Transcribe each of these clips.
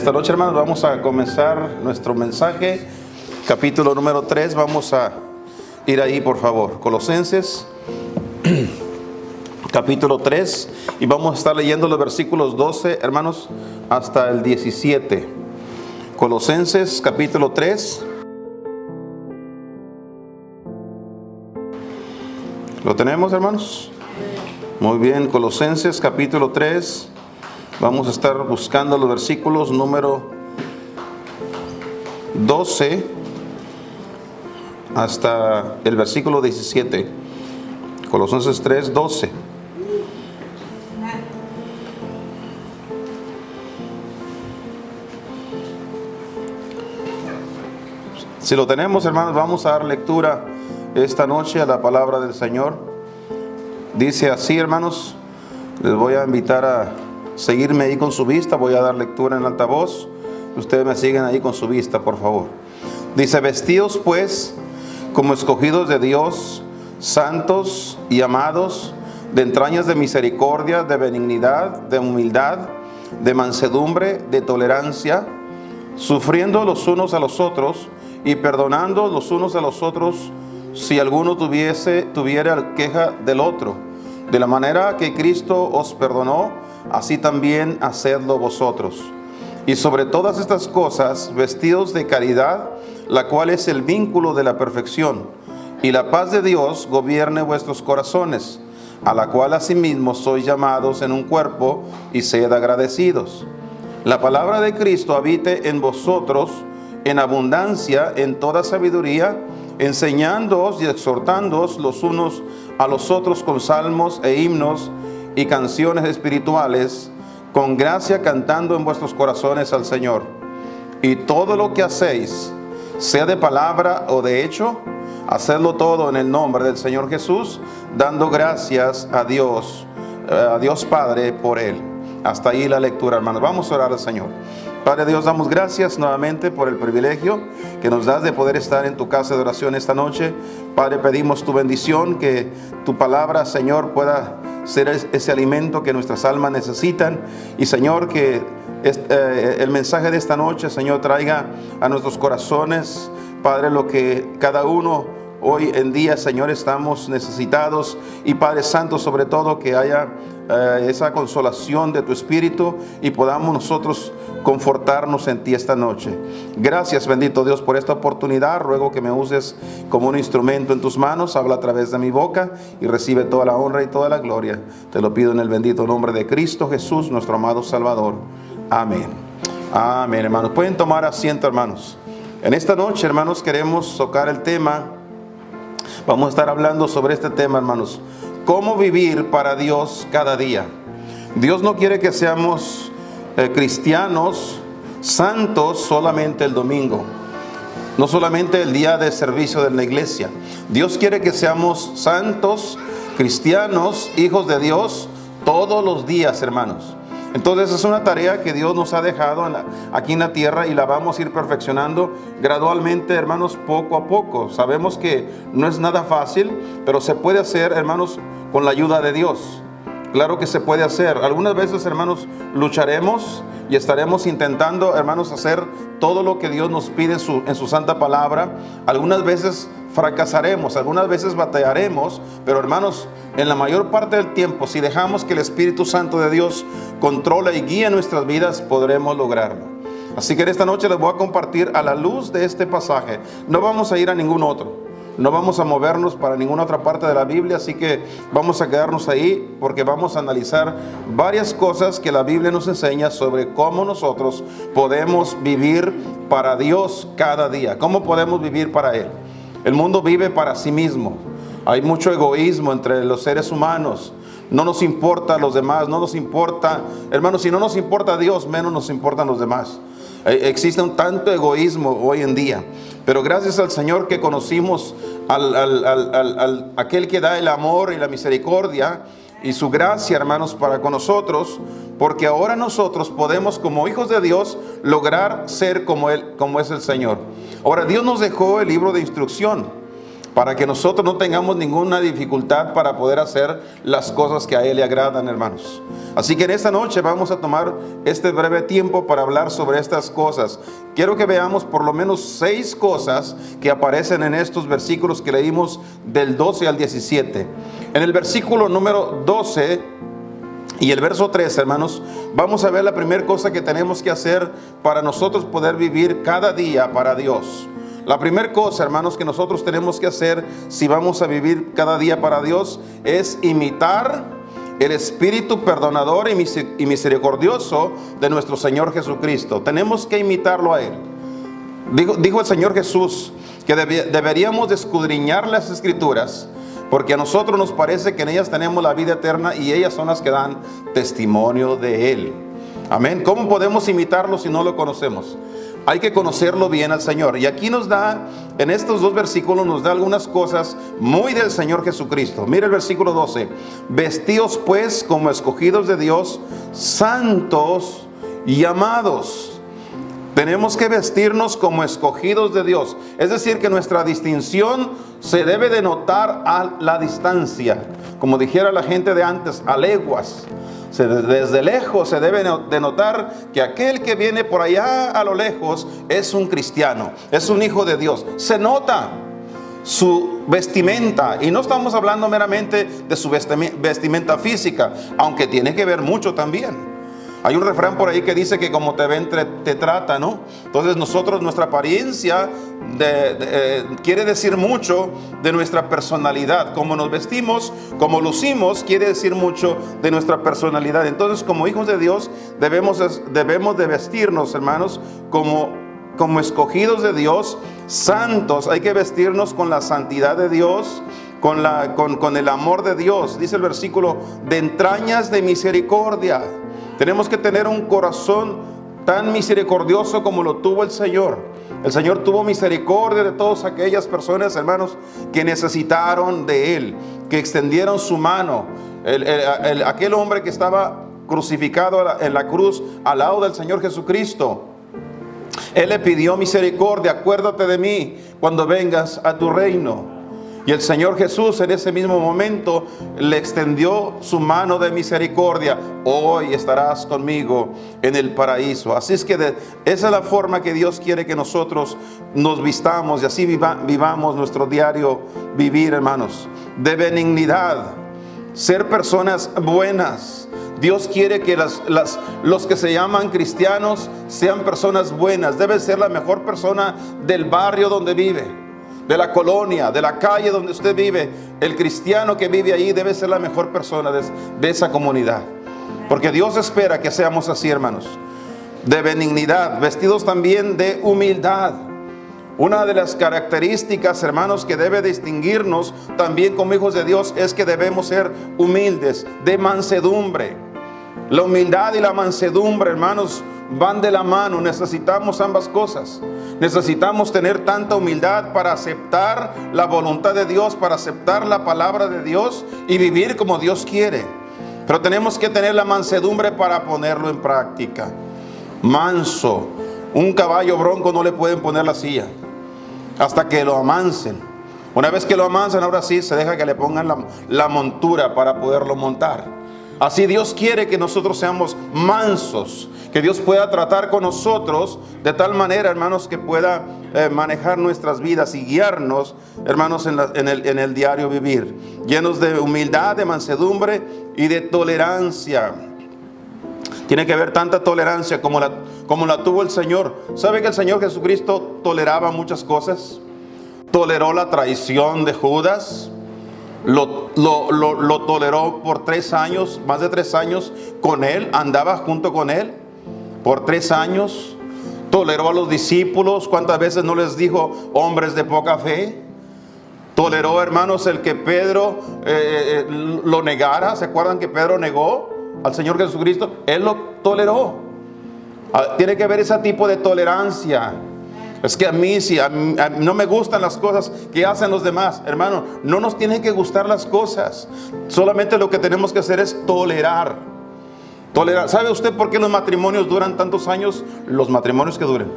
En esta noche, hermanos, vamos a comenzar nuestro mensaje, capítulo número 3. Vamos a ir ahí, por favor. Colosenses, capítulo 3. Y vamos a estar leyendo los versículos 12, hermanos, hasta el 17. Colosenses, capítulo 3. ¿Lo tenemos, hermanos? Muy bien, Colosenses, capítulo 3. Vamos a estar buscando los versículos número 12 hasta el versículo 17. Colosenses 3, 12. Si lo tenemos, hermanos, vamos a dar lectura esta noche a la palabra del Señor. Dice así, hermanos, les voy a invitar a seguirme ahí con su vista. Voy a dar lectura en alta voz. Ustedes me siguen ahí con su vista, por favor. Dice: vestidos pues como escogidos de Dios, santos y amados, de entrañas de misericordia, de benignidad, de humildad, de mansedumbre, de tolerancia, sufriendo los unos a los otros y perdonando los unos a los otros, si alguno tuviera queja del otro. De la manera que Cristo os perdonó, así también hacedlo vosotros. Y sobre todas estas cosas, vestidos de caridad, la cual es el vínculo de la perfección. Y la paz de Dios gobierne vuestros corazones, a la cual asimismo sois llamados en un cuerpo, y sed agradecidos. La palabra de Cristo habite en vosotros en abundancia en toda sabiduría, enseñándoos y exhortándoos los unos a los otros con salmos e himnos y canciones espirituales, con gracia cantando en vuestros corazones al Señor. Y todo lo que hacéis, sea de palabra o de hecho, hacedlo todo en el nombre del Señor Jesús, dando gracias a Dios Padre por Él. Hasta ahí la lectura, hermanos. Vamos a orar al Señor. Padre Dios, damos gracias nuevamente por el privilegio que nos das de poder estar en tu casa de oración esta noche. Padre, pedimos tu bendición, que tu palabra, Señor, pueda ser ese alimento que nuestras almas necesitan. Y Señor, que el mensaje de esta noche, Señor, traiga a nuestros corazones, Padre, lo que cada uno hoy en día, Señor, estamos necesitados. Y Padre Santo, sobre todo, que haya esa consolación de tu Espíritu y podamos nosotros confortarnos en ti esta noche. Gracias, bendito Dios, por esta oportunidad. Ruego que me uses como un instrumento en tus manos. Habla a través de mi boca y recibe toda la honra y toda la gloria. Te lo pido en el bendito nombre de Cristo Jesús, nuestro amado Salvador. Amén. Amén, hermanos. Pueden tomar asiento, hermanos. En esta noche, hermanos, queremos tocar el tema. Vamos a estar hablando sobre este tema, hermanos: cómo vivir para Dios cada día. Dios no quiere que seamos cristianos santos solamente el domingo, no solamente el día de servicio de la iglesia. Dios quiere que seamos santos, cristianos, hijos de Dios, todos los días, hermanos. Entonces es una tarea que Dios nos ha dejado aquí en la tierra, y la vamos a ir perfeccionando gradualmente, hermanos, poco a poco. Sabemos que no es nada fácil, pero se puede hacer, hermanos, con la ayuda de Dios. Claro que se puede hacer. Algunas veces, hermanos, lucharemos y estaremos intentando, hermanos, hacer todo lo que Dios nos pide en su santa palabra. Algunas veces fracasaremos, algunas veces batallaremos, pero, hermanos, en la mayor parte del tiempo, si dejamos que el Espíritu Santo de Dios controle y guíe nuestras vidas, podremos lograrlo. Así que en esta noche les voy a compartir a la luz de este pasaje. No vamos a ir a ningún otro. No vamos a movernos para ninguna otra parte de la Biblia, así que vamos a quedarnos ahí, porque vamos a analizar varias cosas que la Biblia nos enseña sobre cómo nosotros podemos vivir para Dios cada día. ¿Cómo podemos vivir para Él? El mundo vive para sí mismo. Hay mucho egoísmo entre los seres humanos. No nos importa a los demás, no nos importa, hermanos, si no nos importa a Dios, menos nos importan los demás. Existe un tanto egoísmo hoy en día, pero gracias al Señor que conocimos aquel que da el amor y la misericordia y su gracia, hermanos, para con nosotros, porque ahora nosotros podemos, como hijos de Dios, lograr ser como Él, como es el Señor. Ahora, Dios nos dejó el libro de instrucción para que nosotros no tengamos ninguna dificultad para poder hacer las cosas que a Él le agradan, hermanos. Así que en esta noche vamos a tomar este breve tiempo para hablar sobre estas cosas. Quiero que veamos por lo menos 6 cosas que aparecen en estos versículos que leímos del 12 al 17. En el versículo número 12 y el verso 3, hermanos, vamos a ver la primera cosa que tenemos que hacer para nosotros poder vivir cada día para Dios. La primera cosa, hermanos, que nosotros tenemos que hacer si vamos a vivir cada día para Dios es imitar el espíritu perdonador y misericordioso de nuestro Señor Jesucristo. Tenemos que imitarlo a Él. Dijo el Señor Jesús que deberíamos de escudriñar las Escrituras, porque a nosotros nos parece que en ellas tenemos la vida eterna y ellas son las que dan testimonio de Él. Amén. ¿Cómo podemos imitarlo si no lo conocemos? Hay que conocerlo bien al Señor. Y aquí nos da, en estos 2 versículos, nos da algunas cosas muy del Señor Jesucristo. Mira el versículo 12. Vestíos pues como escogidos de Dios, santos y amados. Tenemos que vestirnos como escogidos de Dios. Es decir, que nuestra distinción se debe de notar a la distancia. Como dijera la gente de antes, a leguas. Desde lejos se debe de notar que aquel que viene por allá a lo lejos es un cristiano, es un hijo de Dios. Se nota su vestimenta, y no estamos hablando meramente de su vestimenta física, aunque tiene que ver mucho también. Hay un refrán por ahí que dice que como te ven te trata, ¿no? Entonces nuestra apariencia quiere decir mucho de nuestra personalidad. Como nos vestimos, como lucimos, quiere decir mucho de nuestra personalidad. Entonces, como hijos de Dios, debemos de vestirnos, hermanos, como escogidos de Dios, santos. Hay que vestirnos con la santidad de Dios, con el amor de Dios. Dice el versículo, de entrañas de misericordia. Tenemos que tener un corazón tan misericordioso como lo tuvo el Señor. El Señor tuvo misericordia de todas aquellas personas, hermanos, que necesitaron de Él, que extendieron su mano. Aquel hombre que estaba crucificado en la cruz al lado del Señor Jesucristo, Él le pidió misericordia. Acuérdate de mí cuando vengas a tu reino. Y el Señor Jesús en ese mismo momento le extendió su mano de misericordia. Hoy estarás conmigo en el paraíso. Así es que esa es la forma que Dios quiere que nosotros nos vistamos y así vivamos nuestro diario vivir, hermanos. De benignidad, ser personas buenas. Dios quiere que los que se llaman cristianos sean personas buenas. Debe ser la mejor persona del barrio donde vive, de la colonia, de la calle donde usted vive. El cristiano que vive ahí debe ser la mejor persona de esa comunidad, porque Dios espera que seamos así, hermanos. De benignidad, vestidos también de humildad. Una de las características, hermanos, que debe distinguirnos también como hijos de Dios es que debemos ser humildes, de mansedumbre. La humildad y la mansedumbre, hermanos, van de la mano. Necesitamos ambas cosas. Necesitamos tener tanta humildad para aceptar la voluntad de Dios, para aceptar la palabra de Dios y vivir como Dios quiere. Pero tenemos que tener la mansedumbre para ponerlo en práctica. Manso. Un caballo bronco no le pueden poner la silla hasta que lo amansen. Una vez que lo amansan, ahora sí se deja que le pongan la montura para poderlo montar. Así Dios quiere que nosotros seamos mansos, que Dios pueda tratar con nosotros de tal manera, hermanos, que pueda manejar nuestras vidas y guiarnos, hermanos, en el diario vivir, llenos de humildad, de mansedumbre y de tolerancia. Tiene que haber tanta tolerancia como la tuvo el Señor. ¿Sabe que el Señor Jesucristo toleraba muchas cosas? Toleró la traición de Judas. Lo toleró por 3 años, más de 3 años con él, andaba junto con él por 3 años. Toleró a los discípulos. ¿Cuántas veces no les dijo hombres de poca fe? Toleró, hermanos, el que Pedro lo negara. ¿Se acuerdan que Pedro negó al Señor Jesucristo? Él lo toleró. Tiene que haber ese tipo de tolerancia. Es que a mí no me gustan las cosas que hacen los demás. Hermano, no nos tienen que gustar las cosas. Solamente lo que tenemos que hacer es tolerar. ¿Sabe usted por qué los matrimonios duran tantos años? Los matrimonios que duran,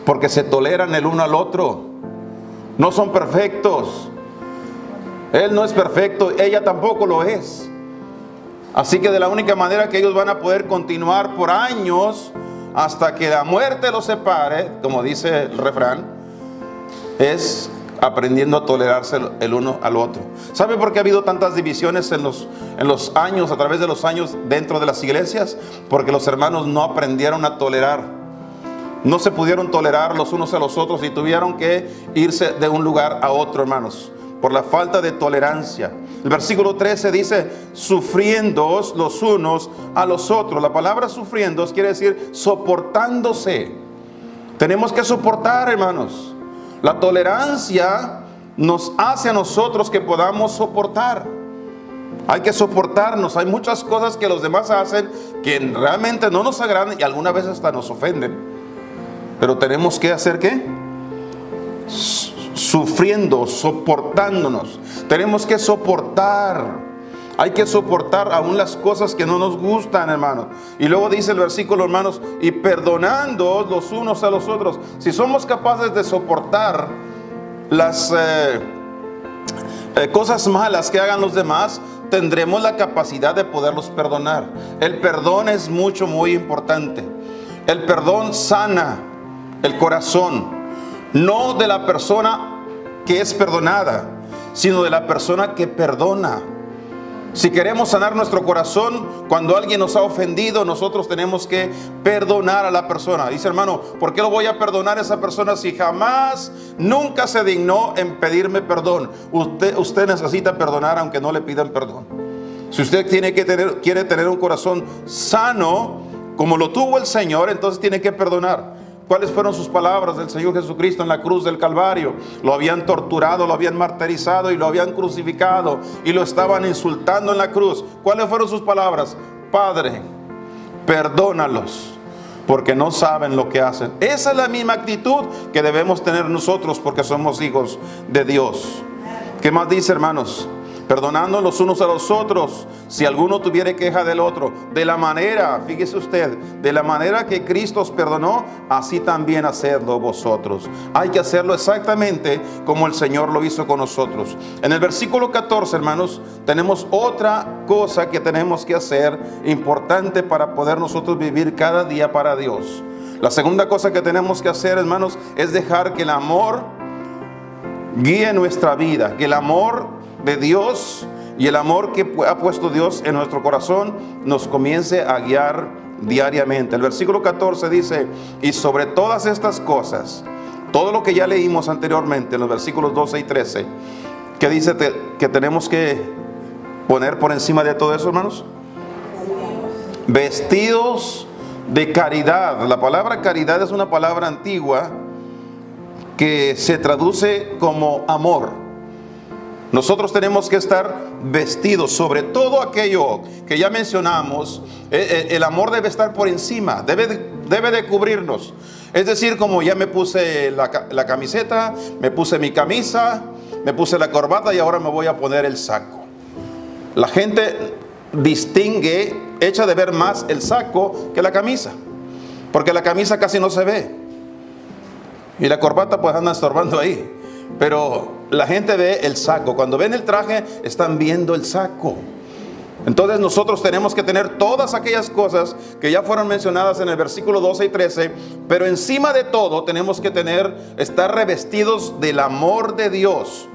porque se toleran el uno al otro. No son perfectos. Él no es perfecto, ella tampoco lo es. Así que de la única manera que ellos van a poder continuar por años hasta que la muerte los separe, como dice el refrán, es aprendiendo a tolerarse el uno al otro. ¿Sabe por qué ha habido tantas divisiones en los años, a través de los años dentro de las iglesias? Porque los hermanos no aprendieron a tolerar. No se pudieron tolerar los unos a los otros y tuvieron que irse de un lugar a otro, hermanos, por la falta de tolerancia. El versículo 13 dice, sufriéndoos los unos a los otros. La palabra sufriéndoos quiere decir soportándose. Tenemos que soportar, hermanos. La tolerancia nos hace a nosotros que podamos soportar. Hay que soportarnos. Hay muchas cosas que los demás hacen que realmente no nos agradan y algunas veces hasta nos ofenden. Pero tenemos que hacer ¿qué? Sufriendo, soportándonos. Tenemos que soportar. Hay que soportar aún las cosas que no nos gustan, hermanos. Y luego dice el versículo, hermanos, y perdonando los unos a los otros. Si somos capaces de soportar las cosas malas que hagan los demás, tendremos la capacidad de poderlos perdonar. El perdón es muy importante. El perdón sana el corazón, no de la persona que es perdonada, sino de la persona que perdona. Si queremos sanar nuestro corazón, cuando alguien nos ha ofendido, nosotros tenemos que perdonar a la persona. Dice, hermano, ¿por qué lo voy a perdonar a esa persona si jamás, nunca se dignó en pedirme perdón? Usted necesita perdonar aunque no le pidan perdón. Si usted quiere tener un corazón sano, como lo tuvo el Señor, entonces tiene que perdonar. ¿Cuáles fueron sus palabras del Señor Jesucristo en la cruz del Calvario? Lo habían torturado, lo habían martirizado y lo habían crucificado y lo estaban insultando en la cruz. ¿Cuáles fueron sus palabras? Padre, perdónalos, porque no saben lo que hacen. Esa es la misma actitud que debemos tener nosotros porque somos hijos de Dios. ¿Qué más dice, hermanos? Perdonando los unos a los otros, si alguno tuviere queja del otro, de la manera, fíjese usted, de la manera que Cristo os perdonó, así también hacedlo vosotros. Hay que hacerlo exactamente como el Señor lo hizo con nosotros. En el versículo 14, hermanos, tenemos otra cosa que tenemos que hacer importante para poder nosotros vivir cada día para Dios. La segunda cosa que tenemos que hacer, hermanos, es dejar que el amor guíe nuestra vida, que el amor de Dios y el amor que ha puesto Dios en nuestro corazón nos comience a guiar diariamente. El versículo 14 dice, y sobre todas estas cosas, todo lo que ya leímos anteriormente en los versículos 12 y 13, que dice que tenemos que poner por encima de todo eso, hermanos, vestidos de caridad. La palabra caridad es una palabra antigua que se traduce como amor. Nosotros tenemos que estar vestidos sobre todo aquello que ya mencionamos. El amor debe estar por encima, debe de cubrirnos. Es decir, como ya me puse la camiseta, me puse mi camisa, me puse la corbata y ahora me voy a poner el saco. La gente distingue, echa de ver más el saco que la camisa, porque la camisa casi no se ve y la corbata pues anda estorbando ahí. Pero la gente ve el saco. Cuando ven el traje, están viendo el saco. Entonces nosotros tenemos que tener todas aquellas cosas que ya fueron mencionadas en el versículo 12 y 13. Pero encima de todo tenemos que estar revestidos del amor de Dios.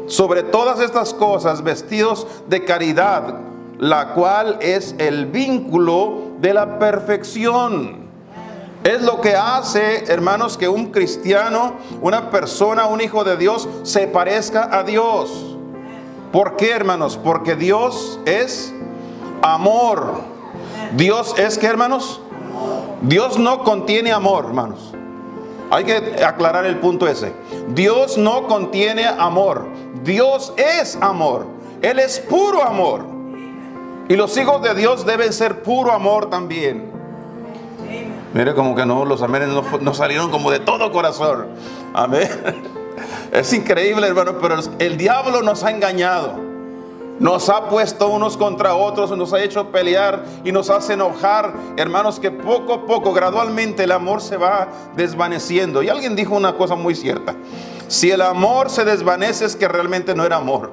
Sobre todas estas cosas, vestidos de caridad, la cual es el vínculo de la perfección. Es lo que hace, hermanos, que un cristiano, una persona, un hijo de Dios, se parezca a Dios. ¿Por qué, hermanos? Porque Dios es amor. Dios es, ¿qué, hermanos? Dios no contiene amor, hermanos. Hay que aclarar el punto ese. Dios no contiene amor. Dios es amor. Él es puro amor. Y los hijos de Dios deben ser puro amor también. Mire, como que no, los amenes no salieron como de todo corazón. Amén. Es increíble, hermano, pero el diablo nos ha engañado. Nos ha puesto unos contra otros, nos ha hecho pelear y nos hace enojar, hermanos, que poco a poco, gradualmente el amor se va desvaneciendo. Y alguien dijo una cosa muy cierta. Si el amor se desvanece, es que realmente no era amor.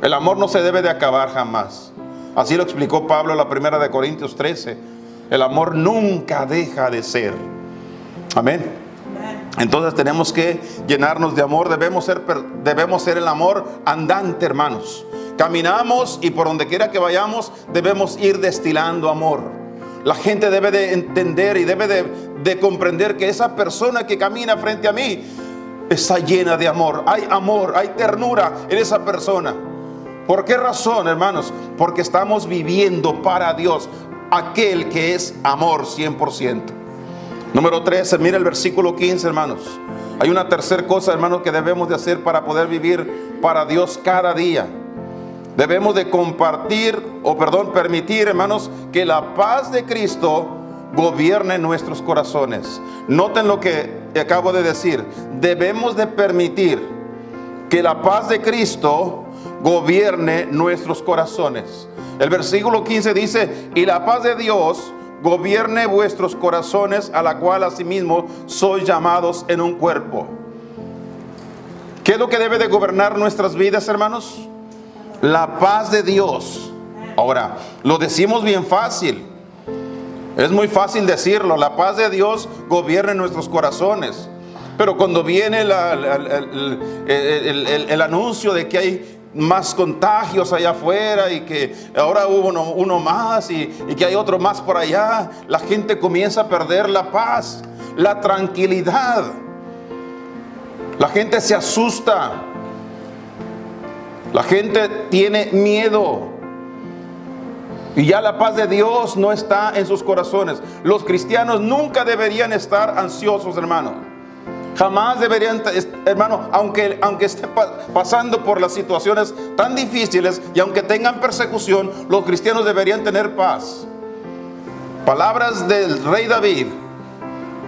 El amor no se debe de acabar jamás. Así lo explicó Pablo en la primera de Corintios 13. El amor nunca deja de ser. Amén. Entonces tenemos que llenarnos de amor. Debemos ser el amor andante, hermanos. Caminamos y por donde quiera que vayamos debemos ir destilando amor. La gente debe de entender y debe de comprender que esa persona que camina frente a mí está llena de amor, hay ternura en esa persona. ¿Por qué razón, hermanos? Porque estamos viviendo para Dios, aquel que es amor 100%. Número 13, mira el versículo 15, hermanos. Hay una tercera cosa, hermanos, que debemos de hacer para poder vivir para Dios cada día. Debemos de permitir, hermanos, que la paz de Cristo gobierne nuestros corazones. Noten lo que acabo de decir. Debemos de permitir que la paz de Cristo gobierne nuestros corazones. El versículo 15 dice: y la paz de Dios gobierne vuestros corazones, a la cual asimismo sois llamados en un cuerpo. ¿Qué es lo que debe de gobernar nuestras vidas, hermanos? La paz de Dios. Ahora, lo decimos bien fácil. Es muy fácil decirlo. La paz de Dios gobierna en nuestros corazones. Pero cuando viene el anuncio de que hay más contagios allá afuera y que ahora hubo uno más y que hay otro más por allá, la gente comienza a perder la paz, la tranquilidad. La gente se asusta. La gente tiene miedo. Y ya la paz de Dios no está en sus corazones. Los cristianos nunca deberían estar ansiosos, hermano. Jamás deberían, hermano, aunque estén pasando por las situaciones tan difíciles y aunque tengan persecución, los cristianos deberían tener paz. Palabras del rey David,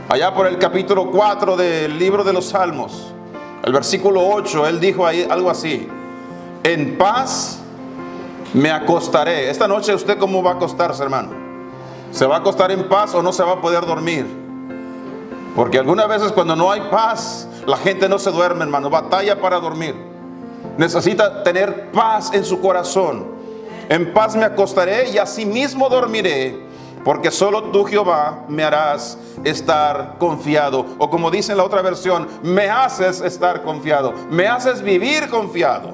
allá por el capítulo 4 del libro de los Salmos, el versículo 8, él dijo ahí algo así: en paz me acostaré. Esta noche, ¿usted cómo va a acostarse, hermano? ¿Se va a acostar en paz o no se va a poder dormir? Porque algunas veces cuando no hay paz, la gente no se duerme, hermano, batalla para dormir. Necesita tener paz en su corazón. En paz me acostaré y asimismo dormiré, porque solo tú, Jehová, me harás estar confiado. O como dice en la otra versión, me haces estar confiado, me haces vivir confiado.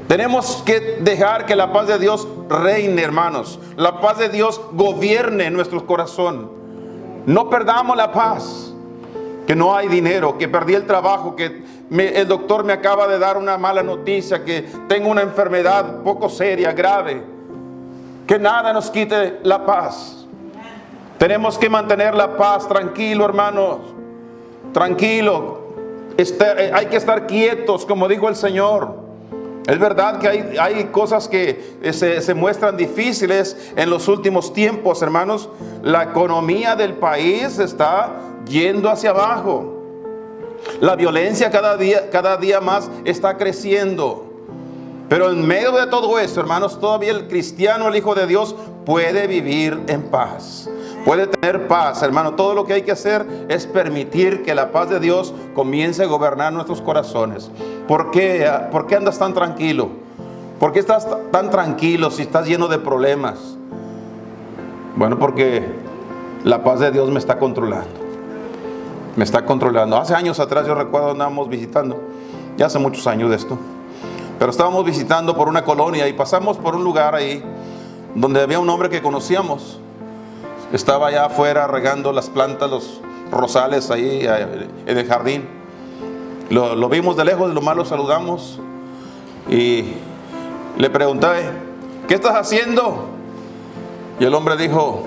Tenemos que dejar que la paz de Dios reine, hermanos. La paz de Dios gobierne nuestro corazón. No perdamos la paz. Que no hay dinero, que perdí el trabajo, que el doctor me acaba de dar una mala noticia, que tengo una enfermedad poco seria, grave. Que nada nos quite la paz. Tenemos que mantener la paz. Tranquilo, hermanos. Tranquilo. Hay que estar quietos, como dijo el Señor. Es verdad que hay cosas que se muestran difíciles en los últimos tiempos, hermanos. La economía del país está yendo hacia abajo. La violencia cada día más está creciendo. Pero en medio de todo esto, hermanos, todavía el cristiano, el Hijo de Dios, puede vivir en paz. Puede tener paz, hermano. Todo lo que hay que hacer es permitir que la paz de Dios comience a gobernar nuestros corazones. ¿Por qué andas tan tranquilo? ¿Por qué estás tan tranquilo si estás lleno de problemas? Bueno, porque la paz de Dios me está controlando. Me está controlando. Hace años atrás, yo recuerdo, andábamos visitando, ya hace muchos años de esto, pero estábamos visitando por una colonia y pasamos por un lugar ahí donde había un hombre que conocíamos. Estaba allá afuera regando las plantas, los rosales ahí en el jardín. Lo vimos de lejos, lo más lo saludamos y le pregunté: ¿qué estás haciendo? Y el hombre dijo: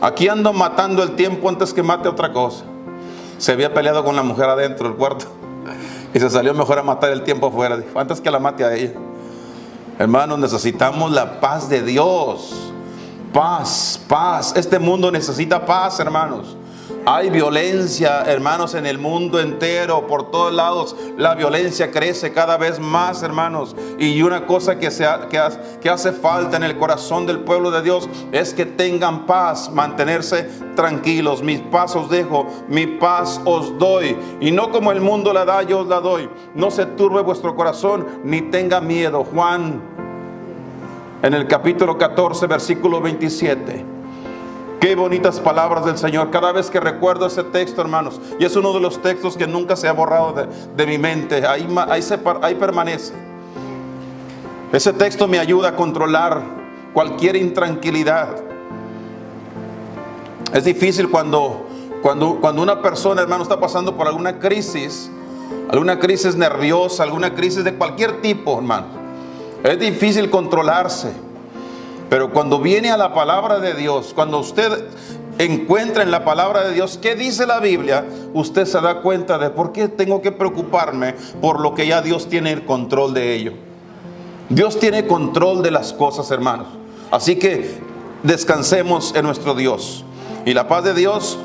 aquí ando matando el tiempo antes que mate otra cosa. Se había peleado con la mujer adentro del cuarto y se salió mejor a matar el tiempo afuera. Dijo: antes que la mate a ella. Hermanos, necesitamos la paz de Dios. Paz, paz. Este mundo necesita paz, hermanos. Hay violencia, hermanos, en el mundo entero, por todos lados. La violencia crece cada vez más, hermanos. Y una cosa que hace falta en el corazón del pueblo de Dios es que tengan paz, mantenerse tranquilos. Mi paz os dejo, mi paz os doy. Y no como el mundo la da, yo os la doy. No se turbe vuestro corazón, ni tenga miedo. Juan, en el capítulo 14, versículo 27. Qué bonitas palabras del Señor. Cada vez que recuerdo ese texto, hermanos, y es uno de los textos que nunca se ha borrado de mi mente. Ahí permanece. Ese texto me ayuda a controlar cualquier intranquilidad. Es difícil cuando una persona, hermano, está pasando por alguna crisis nerviosa, alguna crisis de cualquier tipo, hermano. Es difícil controlarse. Pero cuando viene a la palabra de Dios, cuando usted encuentra en la palabra de Dios qué dice la Biblia, usted se da cuenta de por qué tengo que preocuparme por lo que ya Dios tiene el control de ello. Dios tiene control de las cosas, hermanos. Así que descansemos en nuestro Dios. Y la paz de Dios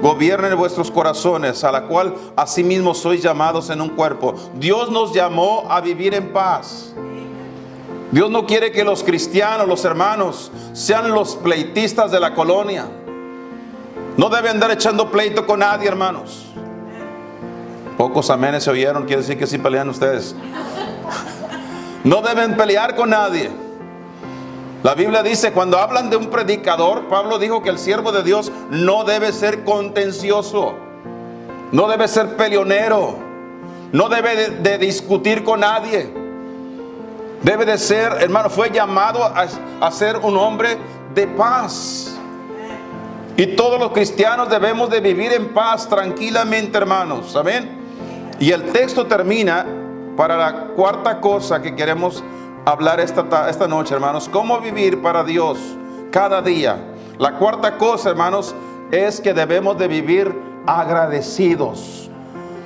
gobierne en vuestros corazones, a la cual asimismo sois llamados en un cuerpo. Dios nos llamó a vivir en paz. Dios no quiere que los cristianos, los hermanos, sean los pleitistas de la colonia. No deben andar echando pleito con nadie, hermanos. Pocos amenes se oyeron, quiere decir que sí pelean ustedes. No deben pelear con nadie. La Biblia dice, cuando hablan de un predicador, Pablo dijo que el siervo de Dios no debe ser contencioso, no debe ser peleonero, no debe de discutir con nadie. Debe de ser, hermano, fue llamado a ser un hombre de paz. Y todos los cristianos debemos de vivir en paz tranquilamente, hermanos. Amén. Y el texto termina para la cuarta cosa que queremos hablar esta noche, hermanos. Cómo vivir para Dios cada día. La cuarta cosa, hermanos, es que debemos de vivir agradecidos.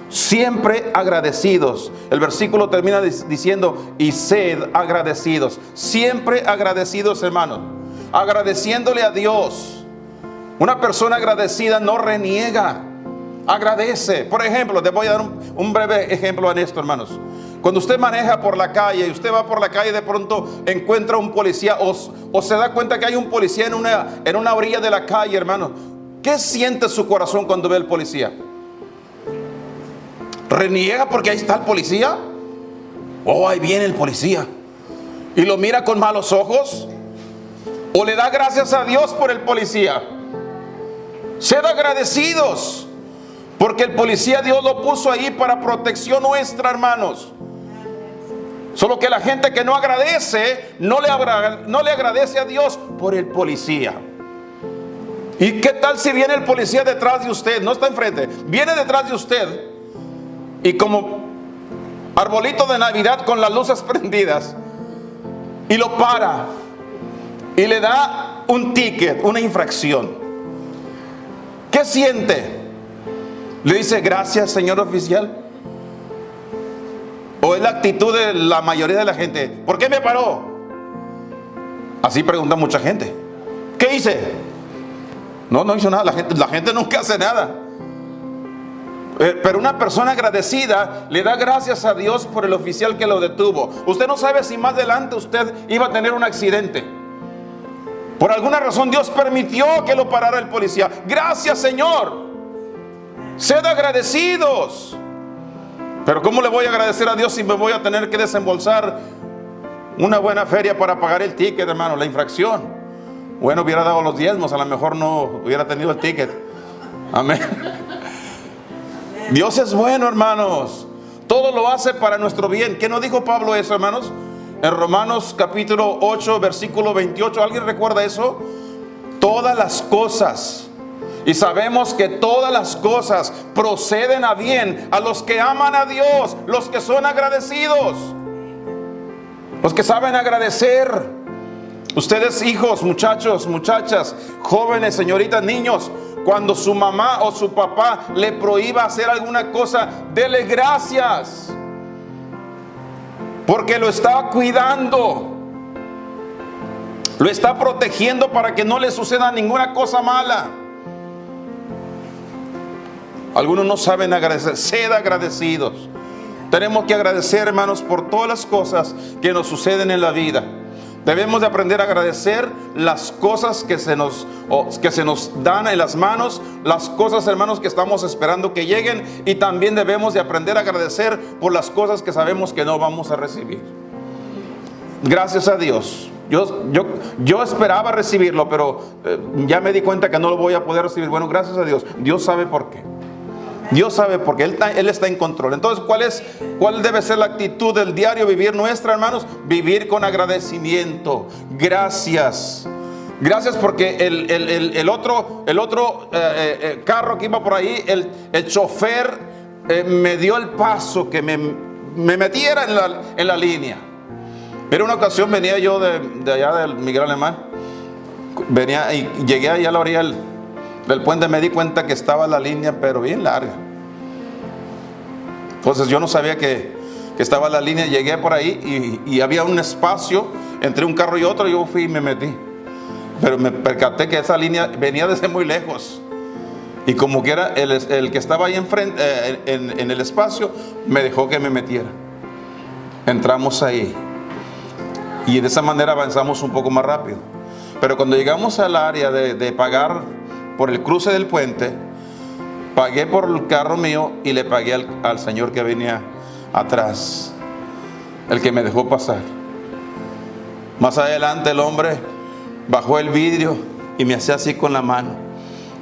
Siempre agradecidos. El versículo termina diciendo, y sed agradecidos. Siempre agradecidos, hermanos. Agradeciéndole a Dios. Una persona agradecida no reniega, agradece. Por ejemplo, les voy a dar un breve ejemplo en esto, hermanos. Cuando usted maneja por la calle y usted va por la calle, de pronto encuentra un policía o se da cuenta que hay un policía en una orilla de la calle, hermano. ¿Qué siente su corazón cuando ve al policía? ¿Reniega porque ahí está el policía? Oh, ahí viene el policía. ¿Y lo mira con malos ojos? ¿O le da gracias a Dios por el policía? Sed agradecidos, porque el policía Dios lo puso ahí para protección nuestra, hermanos. Solo que la gente que no agradece, no le agradece a Dios por el policía. ¿Y qué tal si viene el policía detrás de usted? No está enfrente, viene detrás de usted. Y como arbolito de Navidad con las luces prendidas, y lo para y le da un ticket, una infracción. ¿Qué siente? ¿Le dice gracias, señor oficial? ¿O es la actitud de la mayoría de la gente? ¿Por qué me paró? Así pregunta mucha gente. ¿Qué hice? No hizo nada. La gente nunca hace nada. Pero una persona agradecida le da gracias a Dios por el oficial que lo detuvo. Usted no sabe si más adelante usted iba a tener un accidente. Por alguna razón Dios permitió que lo parara el policía. Gracias, Señor. Sed agradecidos. Pero ¿cómo le voy a agradecer a Dios si me voy a tener que desembolsar una buena feria para pagar el ticket, hermano, la infracción? Bueno, hubiera dado los diezmos, a lo mejor no hubiera tenido el ticket. Amén. Dios es bueno, hermanos. Todo lo hace para nuestro bien. ¿Qué no dijo Pablo eso, hermanos? En Romanos capítulo 8, versículo 28. ¿Alguien recuerda eso? Todas las cosas. Y sabemos que todas las cosas proceden a bien a los que aman a Dios, los que son agradecidos, los que saben agradecer. Ustedes, hijos, muchachos, muchachas, jóvenes, señoritas, niños, cuando su mamá o su papá le prohíba hacer alguna cosa, dele gracias, porque lo está cuidando, lo está protegiendo para que no le suceda ninguna cosa mala. Algunos no saben agradecer. Sed agradecidos. Tenemos que agradecer, hermanos, por todas las cosas que nos suceden en la vida. Debemos de aprender a agradecer las cosas que se nos dan en las manos, las cosas, hermanos, que estamos esperando que lleguen, y también debemos de aprender a agradecer por las cosas que sabemos que no vamos a recibir. Gracias a Dios. Yo esperaba recibirlo, pero ya me di cuenta que no lo voy a poder recibir. Bueno, gracias a Dios. Dios sabe por qué. Dios sabe por qué. Él está en control. Entonces, ¿cuál debe ser la actitud del diario vivir nuestra, hermanos? Vivir con agradecimiento. Gracias. Gracias porque el otro carro que iba por ahí, el chofer me dio el paso, que me metiera en la línea. Era una ocasión, venía yo de allá del Miguel Alemán. Venía y llegué allá a la orilla del puente. Me di cuenta que estaba la línea, pero bien larga. Entonces yo no sabía que estaba la línea. Llegué por ahí y había un espacio entre un carro y otro. Yo fui y me metí, pero me percaté que esa línea venía desde muy lejos, y como que era el que estaba ahí enfrente, en el espacio, me dejó que me metiera. Entramos ahí y de esa manera avanzamos un poco más rápido. Pero cuando llegamos al área de pagar por el cruce del puente, pagué por el carro mío y le pagué al señor que venía atrás, el que me dejó pasar. Más adelante el hombre bajó el vidrio y me hacía así con la mano,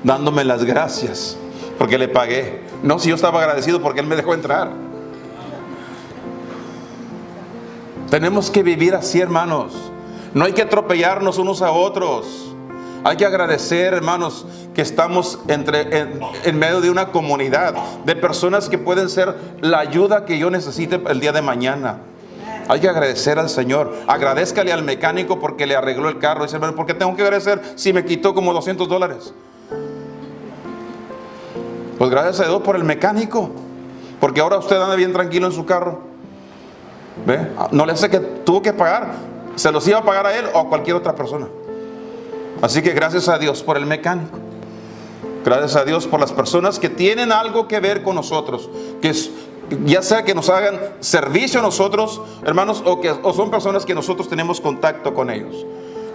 dándome las gracias porque le pagué. No, si yo estaba agradecido porque él me dejó entrar. Tenemos que vivir así, hermanos. No hay que atropellarnos unos a otros. Hay que agradecer, hermanos, que estamos en medio de una comunidad de personas que pueden ser la ayuda que yo necesite el día de mañana. Hay que agradecer al Señor. Agradézcale al mecánico porque le arregló el carro. Dice, ¿por qué tengo que agradecer si me quitó como $200? Pues gracias a Dios por el mecánico, porque ahora usted anda bien tranquilo en su carro. ¿Ve? No le hace que tuvo que pagar. Se los iba a pagar a él o a cualquier otra persona. Así que gracias a Dios por el mecánico. Gracias a Dios por las personas que tienen algo que ver con nosotros, ya sea que nos hagan servicio a nosotros, hermanos, o son personas que nosotros tenemos contacto con ellos.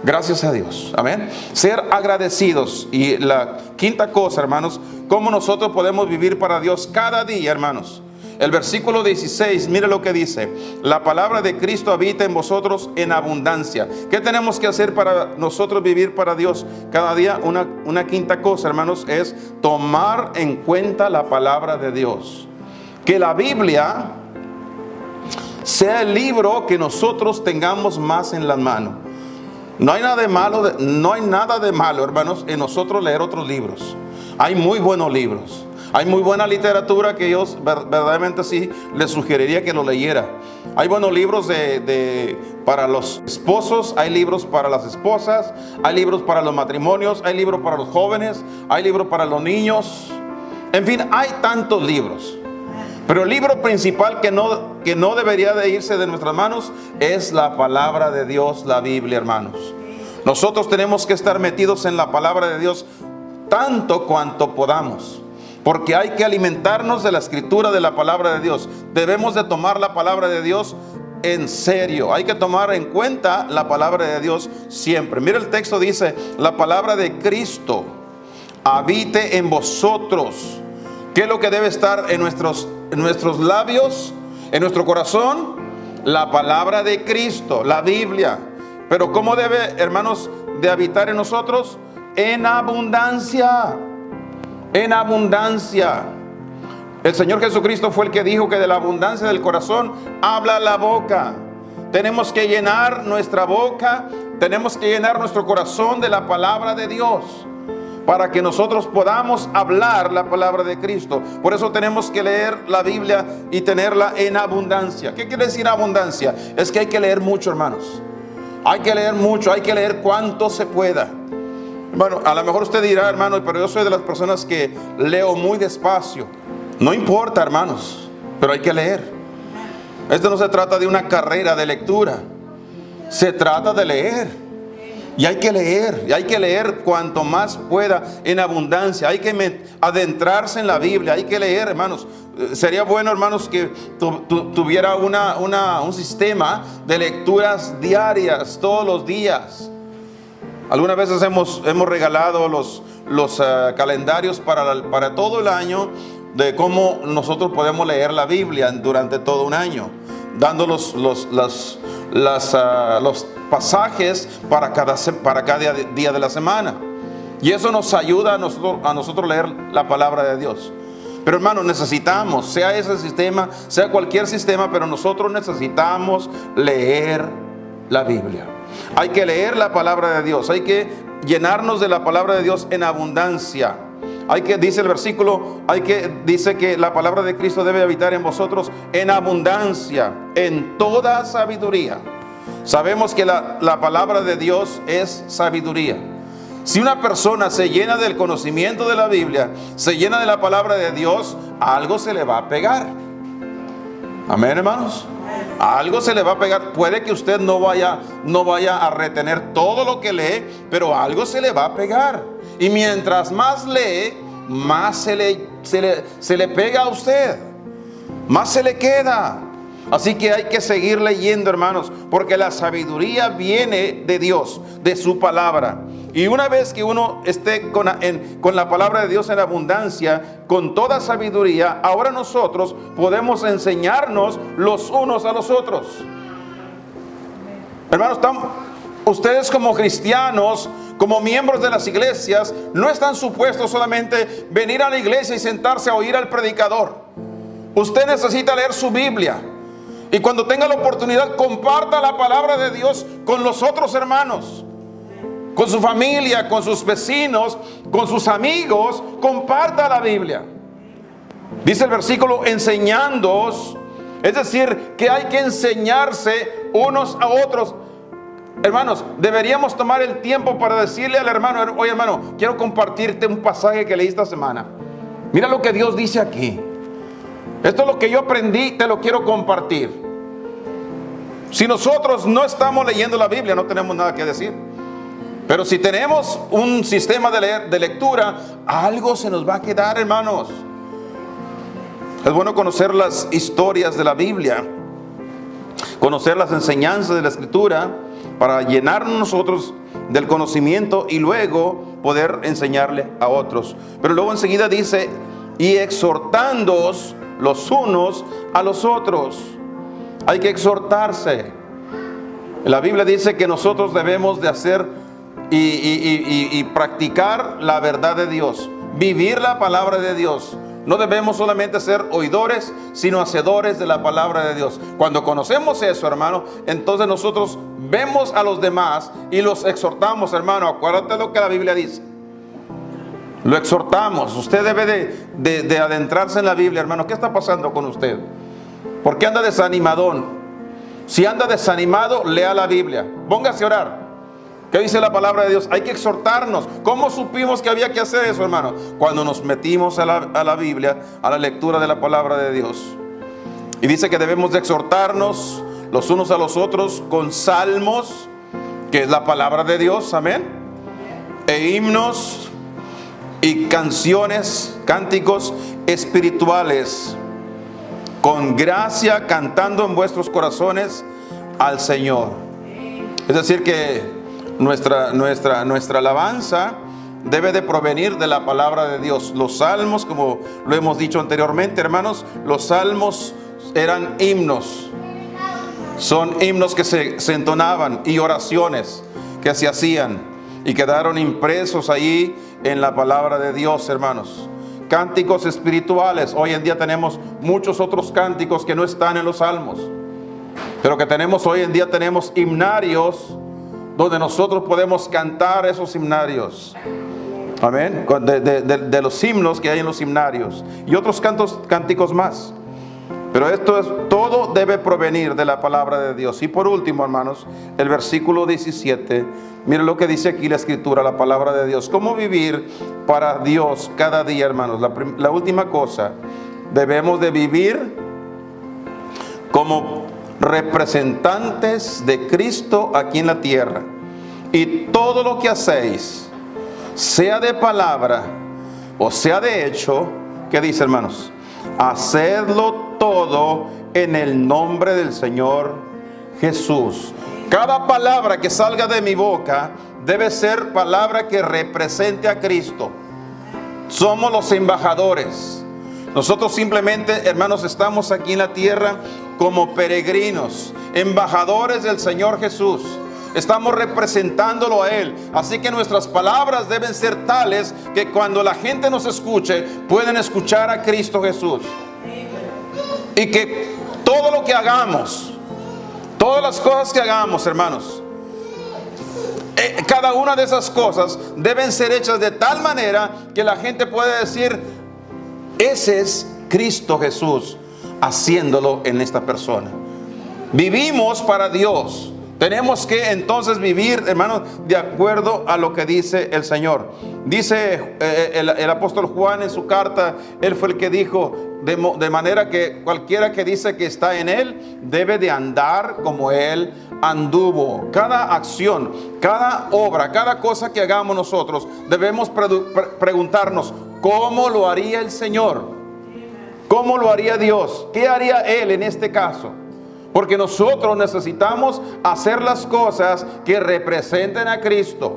Gracias a Dios. Amén. Ser agradecidos. Y la quinta cosa, hermanos, cómo nosotros podemos vivir para Dios cada día, hermanos. El versículo 16, mire lo que dice: la palabra de Cristo habita en vosotros en abundancia. ¿Qué tenemos que hacer para nosotros vivir para Dios cada día? Una quinta cosa, hermanos, es tomar en cuenta la palabra de Dios. Que la Biblia sea el libro que nosotros tengamos más en la mano. No hay nada de malo, hermanos, en nosotros leer otros libros. Hay muy buenos libros. Hay muy buena literatura que yo verdaderamente sí les sugeriría que lo leyera. Hay buenos libros para los esposos, hay libros para las esposas, hay libros para los matrimonios, hay libros para los jóvenes, hay libros para los niños. En fin, hay tantos libros. Pero el libro principal que no debería de irse de nuestras manos es la palabra de Dios, la Biblia, hermanos. Nosotros tenemos que estar metidos en la palabra de Dios tanto cuanto podamos, porque hay que alimentarnos de la escritura de la palabra de Dios. Debemos de tomar la palabra de Dios en serio. Hay que tomar en cuenta la palabra de Dios siempre. Mira, el texto dice: la palabra de Cristo habite en vosotros. ¿Qué es lo que debe estar en nuestros labios, en nuestro corazón? La palabra de Cristo, la Biblia. Pero ¿cómo debe, hermanos, de habitar en nosotros? En abundancia. En abundancia. El Señor Jesucristo fue el que dijo que de la abundancia del corazón habla la boca. Tenemos que llenar nuestra boca, tenemos que llenar nuestro corazón de la palabra de Dios, para que nosotros podamos hablar la palabra de Cristo. Por eso tenemos que leer la Biblia y tenerla en abundancia. ¿Qué quiere decir abundancia? Es que hay que leer mucho, hermanos. Hay que leer mucho, hay que leer cuanto se pueda. Bueno, a lo mejor usted dirá, hermano, pero yo soy de las personas que leo muy despacio. No importa, hermanos, pero hay que leer. Esto no se trata de una carrera de lectura. Se trata de leer. Y hay que leer cuanto más pueda en abundancia. Hay que adentrarse en la Biblia, hay que leer, hermanos. Sería bueno, hermanos, que tuviera un sistema de lecturas diarias, todos los días. Algunas veces hemos regalado los calendarios para todo el año, de cómo nosotros podemos leer la Biblia durante todo un año, dando los pasajes para cada día de la semana. Y eso nos ayuda a nosotros leer la palabra de Dios. Pero hermanos, necesitamos, sea ese sistema, sea cualquier sistema, pero nosotros necesitamos leer la Biblia. Hay que leer la palabra de Dios, hay que llenarnos de la palabra de Dios en abundancia. Dice el versículo, dice que la palabra de Cristo debe habitar en vosotros en abundancia, en toda sabiduría. Sabemos que la palabra de Dios es sabiduría. Si una persona se llena del conocimiento de la Biblia, se llena de la palabra de Dios, algo se le va a pegar. Amén, hermanos. Algo se le va a pegar. Puede que usted no vaya a retener todo lo que lee, pero algo se le va a pegar. Y mientras más lee, más se le pega a usted, más se le queda. Así que hay que seguir leyendo, hermanos, porque la sabiduría viene de Dios, de su palabra. Y una vez que uno esté con la palabra de Dios en abundancia, con toda sabiduría, ahora nosotros podemos enseñarnos los unos a los otros. Hermanos, ustedes como cristianos, como miembros de las iglesias, no están supuestos solamente venir a la iglesia y sentarse a oír al predicador. Usted necesita leer su Biblia. Y cuando tenga la oportunidad, comparta la palabra de Dios con los otros hermanos, con su familia, con sus vecinos, con sus amigos. Comparta la Biblia. Dice el versículo, enseñándoos. Es decir, que hay que enseñarse unos a otros. Hermanos, deberíamos tomar el tiempo para decirle al hermano: oye, hermano, quiero compartirte un pasaje que leí esta semana. Mira lo que Dios dice aquí. Esto es lo que yo aprendí, te lo quiero compartir. Si nosotros no estamos leyendo la Biblia, no tenemos nada que decir. Pero si tenemos un sistema de lectura, algo se nos va a quedar, hermanos. Es bueno conocer las historias de la Biblia, conocer las enseñanzas de la Escritura, para llenarnos nosotros del conocimiento y luego poder enseñarle a otros. Pero luego enseguida dice, y exhortándoos los unos a los otros. Hay que exhortarse. La Biblia dice que nosotros debemos de hacer y practicar la verdad de Dios, vivir la palabra de Dios. No debemos solamente ser oidores, sino hacedores de la palabra de Dios. Cuando conocemos eso, hermano, entonces nosotros vemos a los demás y los exhortamos, hermano. Acuérdate lo que la Biblia dice. Lo exhortamos. Usted debe de adentrarse en la Biblia, hermano. ¿Qué está pasando con usted? ¿Por qué anda desanimadón? Si anda desanimado, lea la Biblia. Póngase a orar. ¿Qué dice la palabra de Dios? Hay que exhortarnos. ¿Cómo supimos que había que hacer eso, hermano? Cuando nos metimos a la Biblia, a la lectura de la palabra de Dios. Y dice que debemos de exhortarnos los unos a los otros con salmos, que es la palabra de Dios, amén, e himnos y canciones, cánticos espirituales, con gracia, cantando en vuestros corazones al Señor. Es decir que nuestra alabanza debe de provenir de la palabra de Dios. Los salmos, como lo hemos dicho anteriormente, hermanos, los salmos eran himnos. Son himnos que se entonaban y oraciones que se hacían y quedaron impresos ahí en la palabra de Dios, hermanos. Cánticos espirituales. Hoy en día tenemos muchos otros cánticos que no están en los salmos, pero que hoy en día tenemos himnarios donde nosotros podemos cantar esos himnarios. Amén. De los himnos que hay en los himnarios y otros cánticos más. Pero todo debe provenir de la palabra de Dios. Y por último, hermanos, el versículo 17. Miren lo que dice aquí la Escritura, la palabra de Dios. ¿Cómo vivir para Dios cada día, hermanos? La última cosa, debemos de vivir como representantes de Cristo aquí en la tierra. y todo lo que hacéis, sea de palabra o sea de hecho, ¿qué dice, hermanos? Hacedlo todo en el nombre del Señor Jesús. Cada palabra que salga de mi boca debe ser palabra que represente a Cristo. Somos los embajadores. Nosotros simplemente, hermanos, estamos aquí en la tierra como peregrinos, embajadores del Señor Jesús. Estamos representándolo a Él. Así que nuestras palabras deben ser tales que cuando la gente nos escuche, pueden escuchar a Cristo Jesús. Y que todo lo que hagamos, todas las cosas que hagamos, hermanos, cada una de esas cosas deben ser hechas de tal manera que la gente pueda decir: ese es Cristo Jesús haciéndolo en esta persona. Vivimos para Dios. Tenemos que entonces vivir, hermanos, de acuerdo a lo que dice el Señor. Dice el apóstol Juan en su carta, él fue el que dijo, de manera que cualquiera que dice que está en Él, debe de andar como Él anduvo. Cada acción, cada obra, cada cosa que hagamos nosotros, debemos preguntarnos, ¿cómo lo haría el Señor? ¿Cómo lo haría Dios? ¿Qué haría Él en este caso? Porque nosotros necesitamos hacer las cosas que representen a Cristo.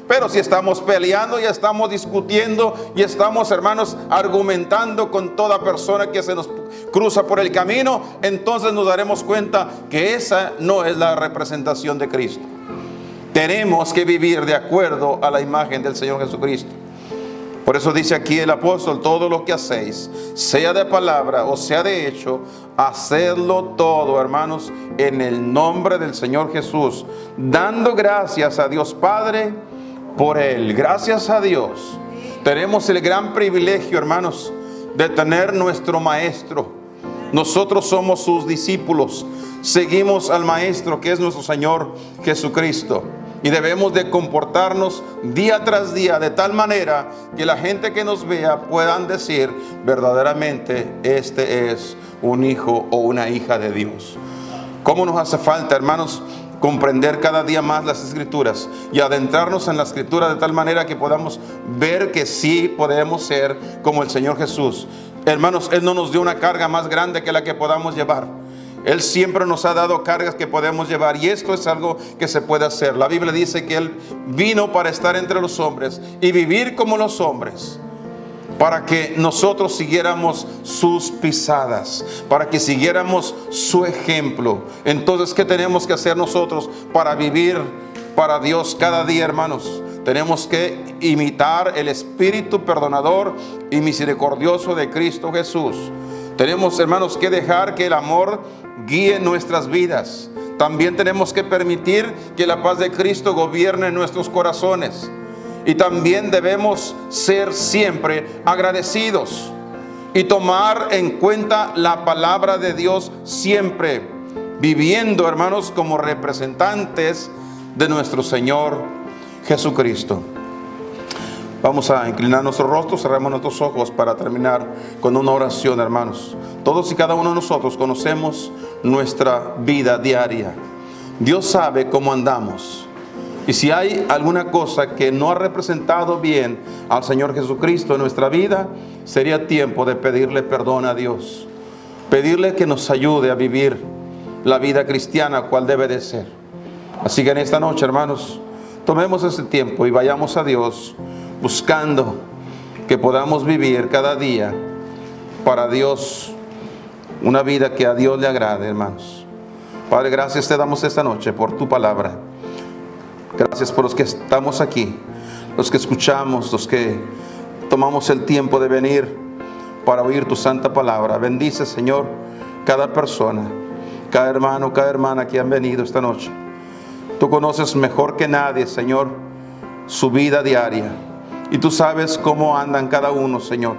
Pero si estamos peleando y estamos discutiendo y estamos, hermanos, argumentando con toda persona que se nos cruza por el camino, entonces nos daremos cuenta que esa no es la representación de Cristo. Tenemos que vivir de acuerdo a la imagen del Señor Jesucristo. Por eso dice aquí el apóstol: todo lo que hacéis, sea de palabra o sea de hecho, hacedlo todo, hermanos, en el nombre del Señor Jesús, dando gracias a Dios Padre por Él. Gracias a Dios. Tenemos el gran privilegio, hermanos, de tener nuestro Maestro. Nosotros somos sus discípulos. Seguimos al Maestro, que es nuestro Señor Jesucristo. Y debemos de comportarnos día tras día de tal manera que la gente que nos vea puedan decir: verdaderamente este es un hijo o una hija de Dios. ¿Cómo nos hace falta, hermanos, comprender cada día más las Escrituras y adentrarnos en la Escritura de tal manera que podamos ver que sí podemos ser como el Señor Jesús? Hermanos, Él no nos dio una carga más grande que la que podamos llevar. Él siempre nos ha dado cargas que podemos llevar, y esto es algo que se puede hacer. La Biblia dice que Él vino para estar entre los hombres y vivir como los hombres, para que nosotros siguiéramos sus pisadas, para que siguiéramos su ejemplo. Entonces, ¿qué tenemos que hacer nosotros para vivir para Dios cada día, hermanos? Tenemos que imitar el espíritu perdonador y misericordioso de Cristo Jesús. Tenemos, hermanos, que dejar que el amor guíe nuestras vidas. También tenemos que permitir que la paz de Cristo gobierne nuestros corazones. Y también debemos ser siempre agradecidos y tomar en cuenta la palabra de Dios siempre, viviendo, hermanos, como representantes de nuestro Señor Jesucristo. Vamos a inclinar nuestros rostros, cerramos nuestros ojos para terminar con una oración, hermanos. Todos y cada uno de nosotros conocemos nuestra vida diaria. Dios sabe cómo andamos. Y si hay alguna cosa que no ha representado bien al Señor Jesucristo en nuestra vida, sería tiempo de pedirle perdón a Dios. Pedirle que nos ayude a vivir la vida cristiana cual debe de ser. Así que en esta noche, hermanos, tomemos ese tiempo y vayamos a Dios buscando que podamos vivir cada día para Dios una vida que a Dios le agrade, hermanos. Padre, gracias te damos esta noche por tu palabra. Gracias por los que estamos aquí, los que escuchamos, los que tomamos el tiempo de venir para oír tu santa palabra. Bendice, Señor, cada persona, cada hermano, cada hermana que han venido esta noche. Tú conoces mejor que nadie, Señor, su vida diaria. Y tú sabes cómo andan cada uno, Señor.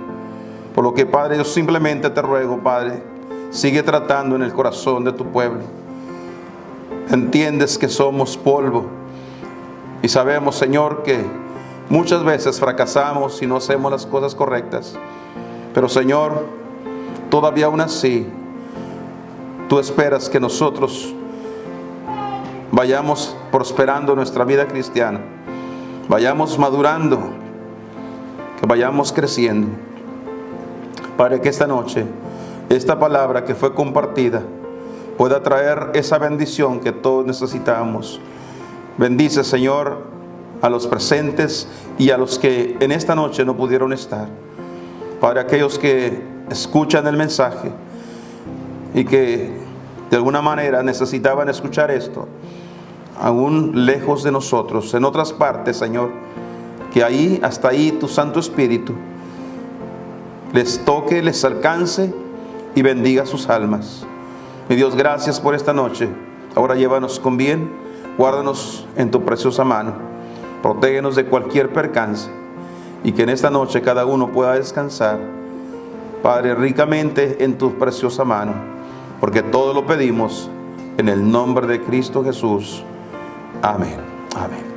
Por lo que, Padre, yo simplemente te ruego, Padre, sigue tratando en el corazón de tu pueblo. Entiendes que somos polvo. Y sabemos, Señor, que muchas veces fracasamos y no hacemos las cosas correctas. Pero, Señor, todavía aún así, tú esperas que nosotros vayamos prosperando nuestra vida cristiana, vayamos madurando, que vayamos creciendo. Padre, que esta noche, esta palabra que fue compartida pueda traer esa bendición que todos necesitamos. Bendice, Señor, a los presentes y a los que en esta noche no pudieron estar. Padre, aquellos que escuchan el mensaje y que de alguna manera necesitaban escuchar esto, aún lejos de nosotros, en otras partes, Señor, que ahí, hasta ahí, tu Santo Espíritu les toque, les alcance y bendiga sus almas. Mi Dios, gracias por esta noche. Ahora llévanos con bien, guárdanos en tu preciosa mano, protégenos de cualquier percance, y que en esta noche cada uno pueda descansar, Padre, ricamente en tu preciosa mano, porque todo lo pedimos en el nombre de Cristo Jesús. Amén. Amén.